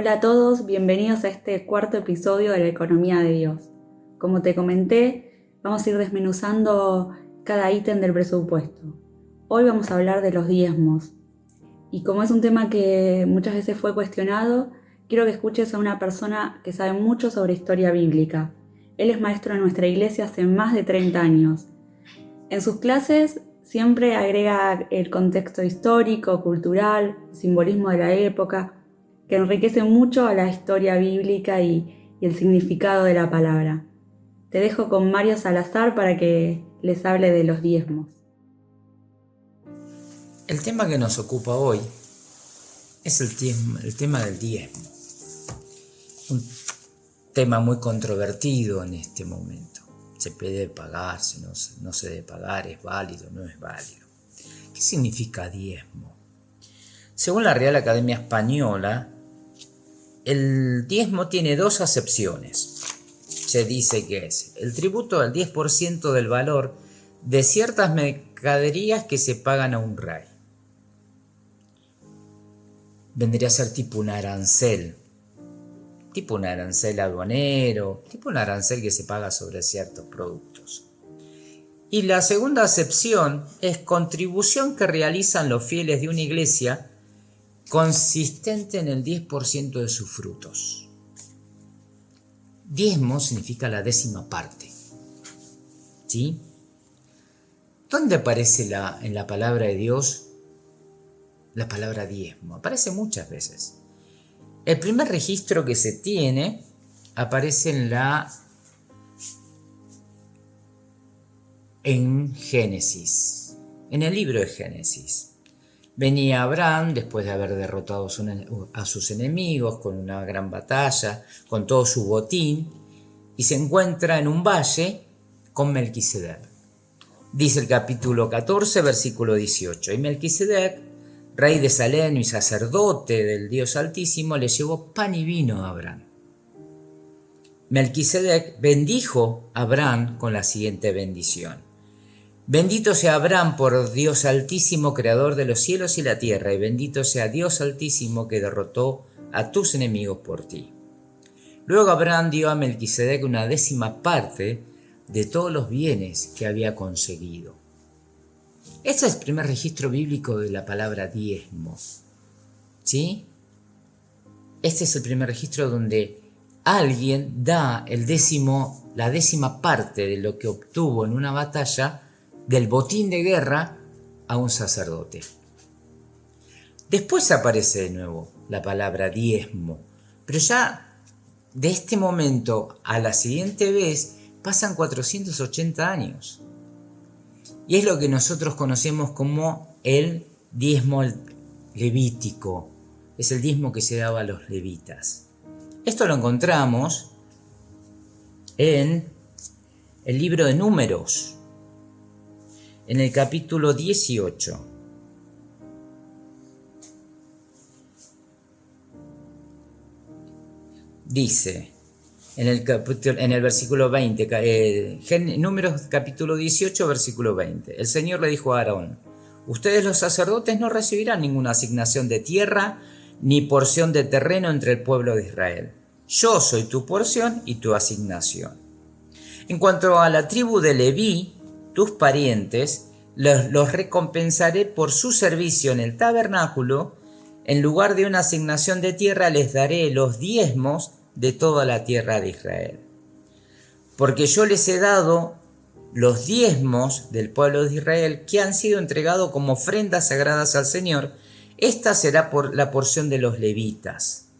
Hola a todos, bienvenidos a este cuarto episodio de la Economía de Dios. Como te comenté, vamos a ir desmenuzando cada ítem del presupuesto. Hoy vamos a hablar de los diezmos. Y como es un tema que muchas veces fue cuestionado, quiero que escuches a una persona que sabe mucho sobre historia bíblica. Él es maestro en nuestra iglesia hace más de 30 años. En sus clases siempre agrega el contexto histórico, cultural, simbolismo de la época, que enriquece mucho a la historia bíblica y el significado de la palabra. Te dejo con Mario Salazar para que les hable de los diezmos. El tema que nos ocupa hoy es el tema del diezmo. Un tema muy controvertido en este momento. Se debe pagar, no se debe pagar, es válido, no es válido. ¿Qué significa diezmo? Según la Real Academia Española, el diezmo tiene dos acepciones. Se dice que es el tributo al 10% del valor de ciertas mercaderías que se pagan a un rey. Vendría a ser tipo un arancel aduanero, tipo un arancel que se paga sobre ciertos productos. Y la segunda acepción es contribución que realizan los fieles de una iglesia consistente en el 10% de sus frutos. Diezmo significa la décima parte. ¿Sí? ¿Dónde aparece en la palabra de Dios la palabra diezmo? Aparece muchas veces. El primer registro que se tiene aparece en Génesis, en el libro de Génesis. Venía Abraham después de haber derrotado a sus enemigos con una gran batalla, con todo su botín, y se encuentra en un valle con Melquisedec. Dice el capítulo 14, versículo 18, y Melquisedec, rey de Salem y sacerdote del Dios Altísimo, le llevó pan y vino a Abraham. Melquisedec bendijo a Abraham con la siguiente bendición: bendito sea Abraham por Dios Altísimo, creador de los cielos y la tierra, y bendito sea Dios Altísimo que derrotó a tus enemigos por ti. Luego Abraham dio a Melquisedec una décima parte de todos los bienes que había conseguido. Este es el primer registro bíblico de la palabra diezmo. ¿Sí? Este es el primer registro donde alguien da la décima parte de lo que obtuvo en una batalla, del botín de guerra, a un sacerdote. Después aparece de nuevo la palabra diezmo, pero ya de este momento a la siguiente vez pasan 480 años. Y es lo que nosotros conocemos como el diezmo levítico. Es el diezmo que se daba a los levitas. Esto lo encontramos en el libro de Números, en el capítulo 18. Dice, en el versículo 20, Números capítulo 18, versículo 20. El Señor le dijo a Aarón: ustedes los sacerdotes no recibirán ninguna asignación de tierra ni porción de terreno entre el pueblo de Israel. Yo soy tu porción y tu asignación. En cuanto a la tribu de Leví, tus parientes, los recompensaré por su servicio en el tabernáculo. En lugar de una asignación de tierra les daré los diezmos de toda la tierra de Israel. Porque yo les he dado los diezmos del pueblo de Israel que han sido entregados como ofrendas sagradas al Señor. Esta será por la porción de los levitas.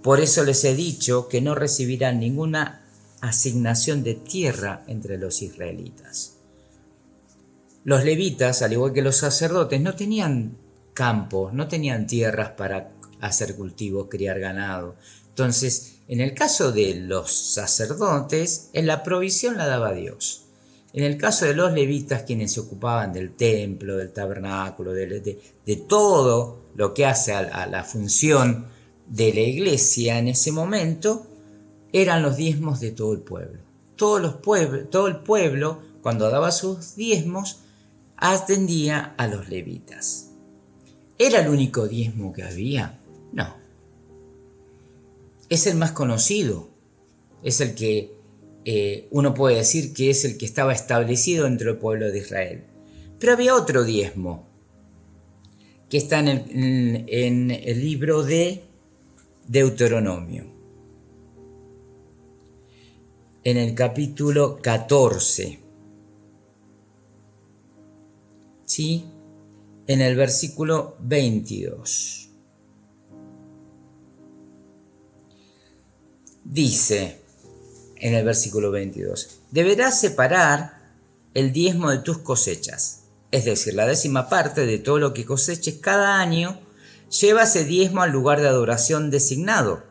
Por eso les he dicho que no recibirán ninguna asignación de tierra entre los israelitas. Los levitas, al igual que los sacerdotes, no tenían campos, no tenían tierras para hacer cultivos, criar ganado. Entonces, en el caso de los sacerdotes, la provisión la daba Dios. En el caso de los levitas, quienes se ocupaban del templo, del tabernáculo, de todo lo que hace a la función de la iglesia en ese momento, eran los diezmos de todo el pueblo. Todo el pueblo, cuando daba sus diezmos, atendía a los levitas. ¿Era el único diezmo que había? No. es el más conocido, es el que uno puede decir que es el que estaba establecido entre el pueblo de Israel. Pero había otro diezmo que está en el libro de Deuteronomio, en el capítulo 14, ¿sí? En el versículo 22. Dice en el versículo 22, deberás separar el diezmo de tus cosechas, es decir, la 10ª parte de todo lo que coseches cada año, lleva ese diezmo al lugar de adoración designado,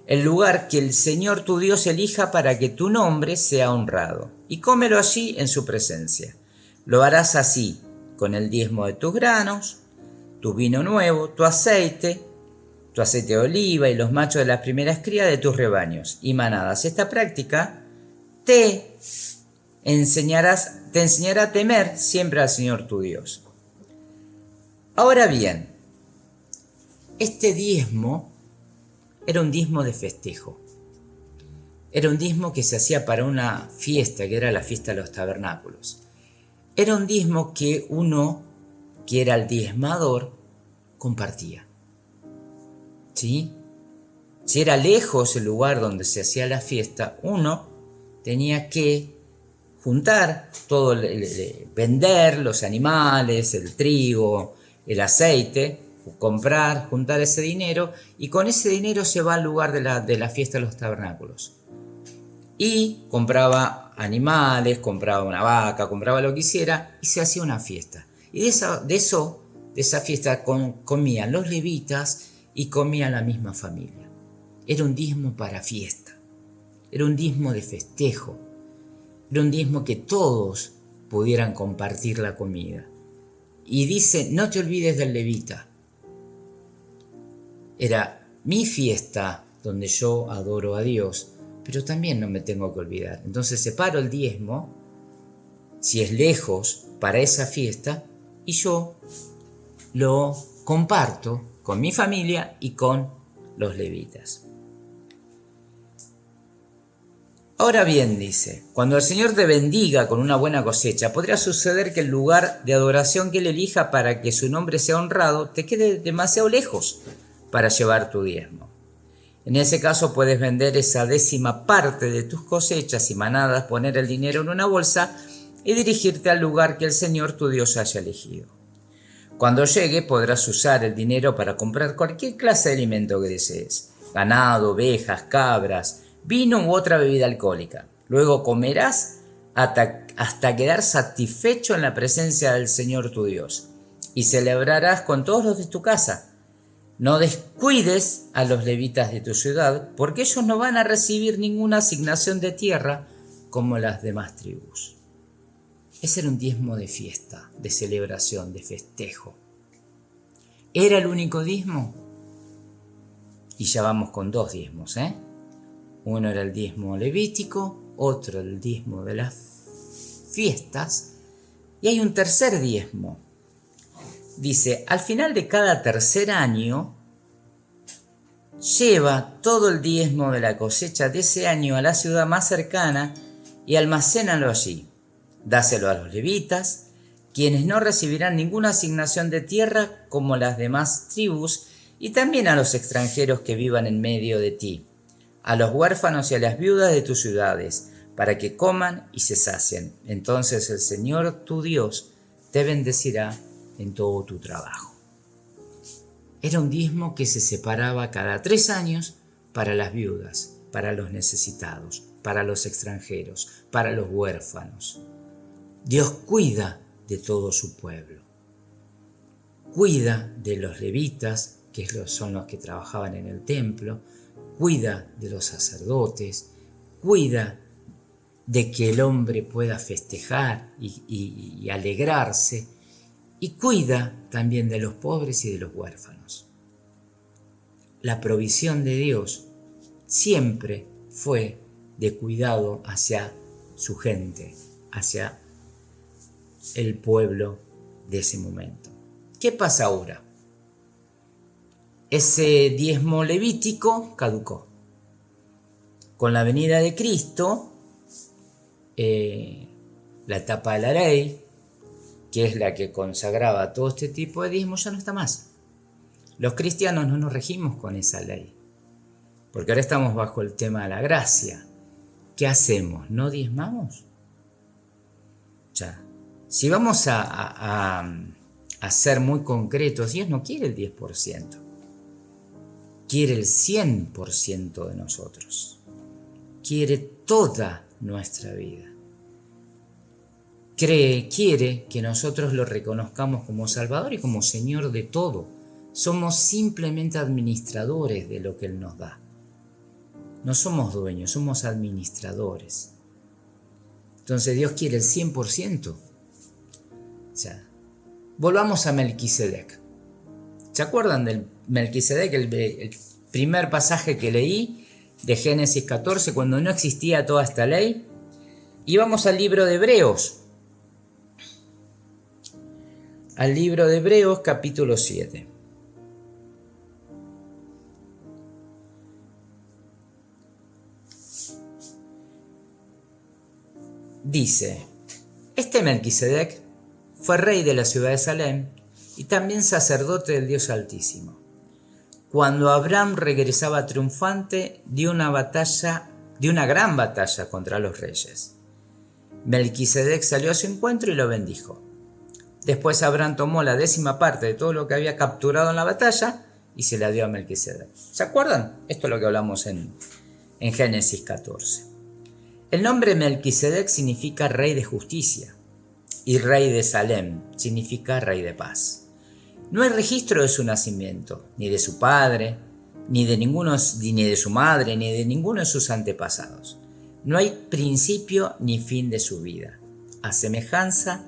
el lugar que el Señor tu Dios elija para que tu nombre sea honrado, y cómelo allí en su presencia. Lo harás así, con el diezmo de tus granos, tu vino nuevo, tu aceite de oliva y los machos de las primeras crías de tus rebaños y manadas. Esta práctica te enseñará a temer siempre al Señor tu Dios. Ahora bien, este diezmo era un diezmo de festejo. Era un diezmo que se hacía para una fiesta, que era la fiesta de los tabernáculos. Era un diezmo que uno, que era el diezmador, compartía. ¿Sí? Si era lejos el lugar donde se hacía la fiesta, uno tenía que juntar todo, vender los animales, el trigo, el aceite, juntar ese dinero, y con ese dinero se va al lugar de la fiesta de los tabernáculos. Y compraba animales, compraba una vaca, compraba lo que quisiera, y se hacía una fiesta. Y de esa fiesta comían los levitas y comía la misma familia. Era un diezmo para fiesta, era un diezmo de festejo, era un diezmo que todos pudieran compartir la comida. Y dice, no te olvides del levita. Era mi fiesta donde yo adoro a Dios, pero también no me tengo que olvidar. Entonces separo el diezmo, si es lejos, para esa fiesta, y yo lo comparto con mi familia y con los levitas. Ahora bien, dice, cuando el Señor te bendiga con una buena cosecha, podría suceder que el lugar de adoración que Él elija para que su nombre sea honrado te quede demasiado lejos para llevar tu diezmo. En ese caso puedes vender esa 10ª parte de tus cosechas y manadas, poner el dinero en una bolsa y dirigirte al lugar que el Señor tu Dios haya elegido. Cuando llegue podrás usar el dinero para comprar cualquier clase de alimento que desees, ganado, ovejas, cabras, vino u otra bebida alcohólica. Luego comerás hasta quedar satisfecho en la presencia del Señor tu Dios y celebrarás con todos los de tu casa. No descuides a los levitas de tu ciudad, porque ellos no van a recibir ninguna asignación de tierra como las demás tribus. Ese era un diezmo de fiesta, de celebración, de festejo. ¿Era el único diezmo? Y ya vamos con 2 diezmos, Uno era el diezmo levítico, otro el diezmo de las fiestas, y hay un tercer diezmo. Dice, al final de cada tercer año, lleva todo el diezmo de la cosecha de ese año a la ciudad más cercana y almacénalo allí. Dáselo a los levitas, quienes no recibirán ninguna asignación de tierra como las demás tribus, y también a los extranjeros que vivan en medio de ti, a los huérfanos y a las viudas de tus ciudades, para que coman y se sacien. Entonces el Señor tu Dios te bendecirá en todo tu trabajo. Era un diezmo que se separaba cada 3 años para las viudas, para los necesitados, para los extranjeros, para los huérfanos. Dios cuida de todo su pueblo. Cuida de los levitas, que son los que trabajaban en el templo, cuida de los sacerdotes, cuida de que el hombre pueda festejar y alegrarse, y cuida también de los pobres y de los huérfanos. La provisión de Dios siempre fue de cuidado hacia su gente, hacia el pueblo de ese momento. ¿Qué pasa ahora? ese diezmo levítico caducó. Con la venida de Cristo, la etapa de la ley, que es la que consagraba todo este tipo de diezmo, ya no está más. Los cristianos no nos regimos con esa ley, porque ahora estamos bajo el tema de la gracia. ¿Qué hacemos? ¿No diezmamos? Ya. Si vamos a ser muy concretos, Dios no quiere el 10%, quiere el 100% de nosotros, quiere toda nuestra vida. Quiere que nosotros lo reconozcamos como Salvador y como Señor de todo. Somos simplemente administradores de lo que Él nos da. No somos dueños, somos administradores. Entonces Dios quiere el 100%. O sea, volvamos a Melquisedec. ¿Se acuerdan del Melquisedec, el primer pasaje que leí de Génesis 14, cuando no existía toda esta ley? Y vamos al libro de Hebreos. Al libro de Hebreos, capítulo 7. Dice, este Melquisedec fue rey de la ciudad de Salem y también sacerdote del Dios Altísimo. Cuando Abraham regresaba triunfante de una gran batalla contra los reyes, Melquisedec salió a su encuentro y lo bendijo. Después Abraham tomó la 10ª parte de todo lo que había capturado en la batalla y se la dio a Melquisedec. ¿Se acuerdan? Esto es lo que hablamos en Génesis 14. El nombre Melquisedec significa rey de justicia y rey de Salem significa rey de paz. No hay registro de su nacimiento, ni de su padre, ni de su madre, ni de ninguno de sus antepasados. No hay principio ni fin de su vida. A semejanza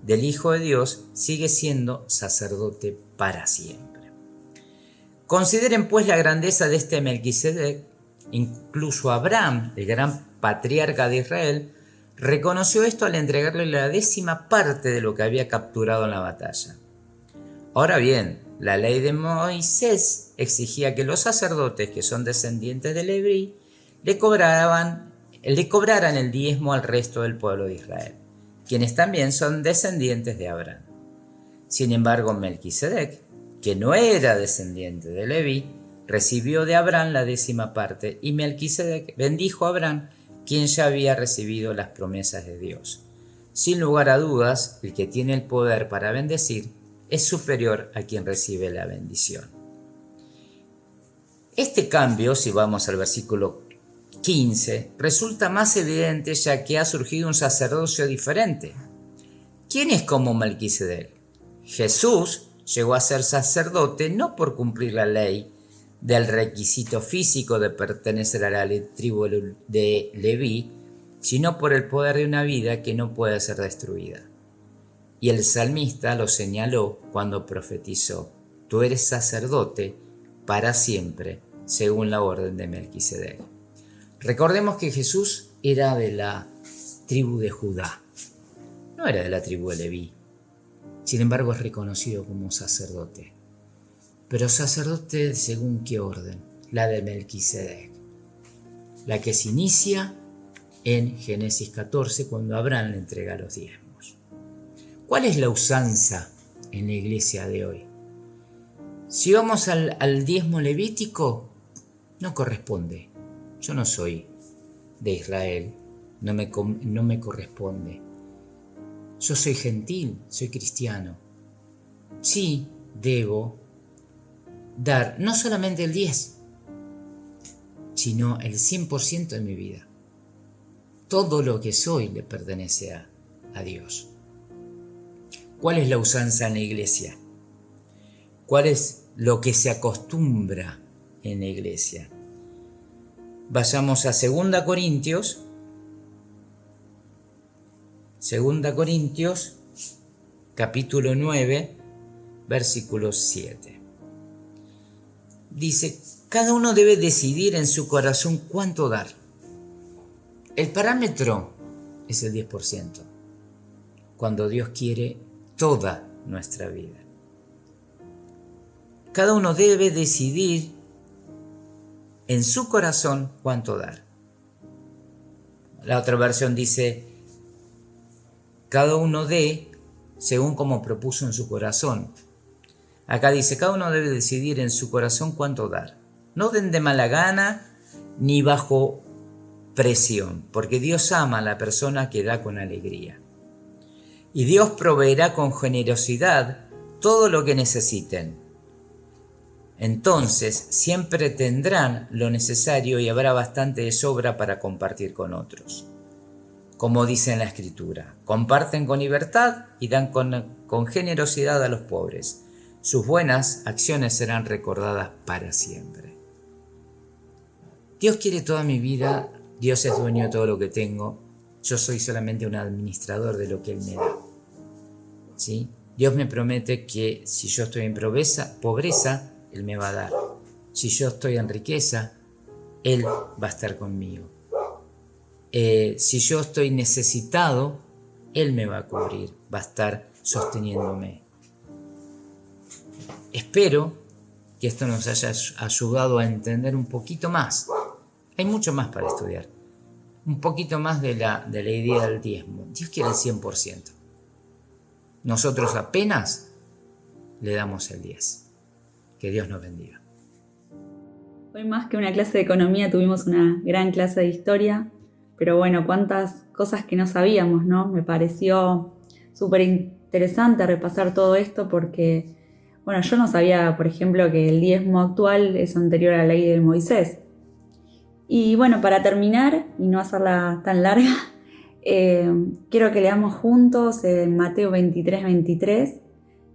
del Hijo de Dios, sigue siendo sacerdote para siempre. Consideren pues la grandeza de este Melquisedec. Incluso Abraham, el gran patriarca de Israel, reconoció esto al entregarle la 10ª parte de lo que había capturado en la batalla. Ahora bien, la ley de Moisés exigía que los sacerdotes, que son descendientes de Leví, le cobraran el diezmo al resto del pueblo de Israel, quienes también son descendientes de Abraham. Sin embargo, Melquisedec, que no era descendiente de Leví, recibió de Abraham la 10ª parte, y Melquisedec bendijo a Abraham, quien ya había recibido las promesas de Dios. Sin lugar a dudas, el que tiene el poder para bendecir es superior a quien recibe la bendición. Este cambio, si vamos al versículo 15, resulta más evidente ya que ha surgido un sacerdocio diferente. ¿Quién es como Melquisedec? Jesús llegó a ser sacerdote no por cumplir la ley del requisito físico de pertenecer a la tribu de Leví, sino por el poder de una vida que no puede ser destruida. Y el salmista lo señaló cuando profetizó: tú eres sacerdote para siempre, según la orden de Melquisedec. Recordemos que Jesús era de la tribu de Judá, no era de la tribu de Leví. Sin embargo, es reconocido como sacerdote. Pero sacerdote según qué orden, la de Melquisedec, la que se inicia en Génesis 14 cuando Abraham le entrega los diezmos. ¿Cuál es la usanza en la iglesia de hoy? Si vamos al diezmo levítico, no corresponde. Yo no soy de Israel, no me corresponde. Yo soy gentil, soy cristiano. Sí, debo dar no solamente el 10, sino el 100% de mi vida. Todo lo que soy le pertenece a Dios. ¿Cuál es la usanza en la iglesia? ¿Cuál es lo que se acostumbra en la iglesia? Vayamos a 2 Corintios. 2 Corintios, capítulo 9, versículo 7. Dice, cada uno debe decidir en su corazón cuánto dar. El parámetro es el 10%, cuando Dios quiere toda nuestra vida. Cada uno debe decidir en su corazón cuánto dar. La otra versión dice, cada uno dé según como propuso en su corazón. Acá dice, cada uno debe decidir en su corazón cuánto dar. No den de mala gana ni bajo presión, porque Dios ama a la persona que da con alegría. Y Dios proveerá con generosidad todo lo que necesiten. Entonces siempre tendrán lo necesario y habrá bastante de sobra para compartir con otros. Como dice en la Escritura, comparten con libertad y dan con generosidad a los pobres. Sus buenas acciones serán recordadas para siempre. Dios quiere toda mi vida, Dios es dueño de todo lo que tengo, yo soy solamente un administrador de lo que Él me da. ¿Sí? Dios me promete que si yo estoy en pobreza, Él me va a dar. Si yo estoy en riqueza, Él va a estar conmigo. Si yo estoy necesitado, Él me va a cubrir, va a estar sosteniéndome. Espero que esto nos haya ayudado a entender un poquito más. Hay mucho más para estudiar. Un poquito más de la idea del diezmo. Dios quiere el 100%. Nosotros apenas le damos el 10%. Que Dios nos bendiga. Hoy más que una clase de economía tuvimos una gran clase de historia, pero bueno, cuántas cosas que no sabíamos, ¿no? Me pareció súper interesante repasar todo esto porque, bueno, yo no sabía, por ejemplo, que el diezmo actual es anterior a la ley de Moisés. Y bueno, para terminar y no hacerla tan larga, quiero que leamos juntos en Mateo 23:23,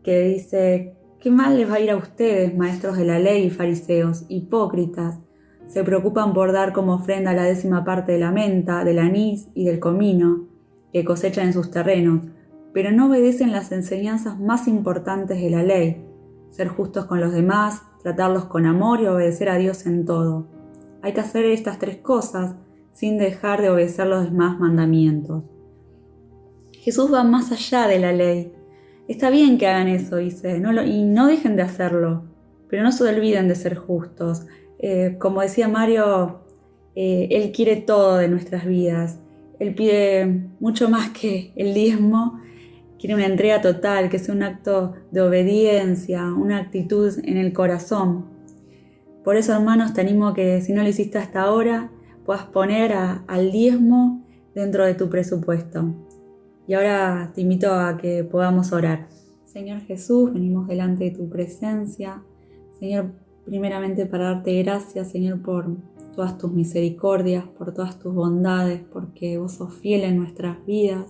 que dice: «¿Qué mal les va a ir a ustedes, maestros de la ley y fariseos, hipócritas? Se preocupan por dar como ofrenda la 10ª parte de la menta, del anís y del comino que cosechan en sus terrenos, pero no obedecen las enseñanzas más importantes de la ley: ser justos con los demás, tratarlos con amor y obedecer a Dios en todo. Hay que hacer estas 3 cosas sin dejar de obedecer los demás mandamientos». Jesús va más allá de la ley. Está bien que hagan eso, dice, y no dejen de hacerlo, pero no se olviden de ser justos. Como decía Mario, Él quiere todo de nuestras vidas. Él pide mucho más que el diezmo, quiere una entrega total, que sea un acto de obediencia, una actitud en el corazón. Por eso, hermanos, te animo a que si no lo hiciste hasta ahora, puedas poner al diezmo dentro de tu presupuesto. Y ahora te invito a que podamos orar. Señor Jesús, venimos delante de tu presencia. Señor, primeramente para darte gracias, Señor, por todas tus misericordias, por todas tus bondades, porque vos sos fiel en nuestras vidas.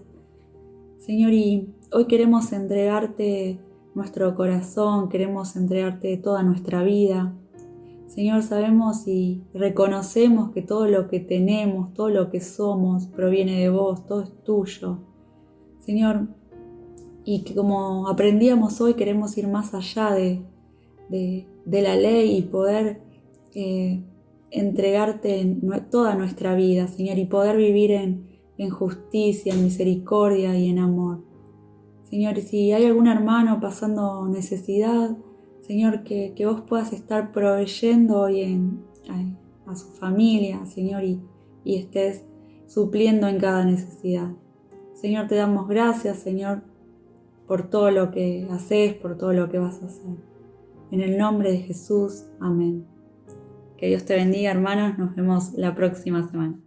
Señor, y hoy queremos entregarte nuestro corazón, queremos entregarte toda nuestra vida. Señor, sabemos y reconocemos que todo lo que tenemos, todo lo que somos, proviene de vos, todo es tuyo. Señor, y que como aprendíamos hoy, queremos ir más allá de la ley y poder entregarte toda nuestra vida, Señor, y poder vivir en justicia, en misericordia y en amor. Señor, si hay algún hermano pasando necesidad, Señor, que vos puedas estar proveyendo hoy a su familia, Señor, y estés supliendo en cada necesidad. Señor, te damos gracias, Señor, por todo lo que haces, por todo lo que vas a hacer. En el nombre de Jesús, amén. Que Dios te bendiga, hermanos. Nos vemos la próxima semana.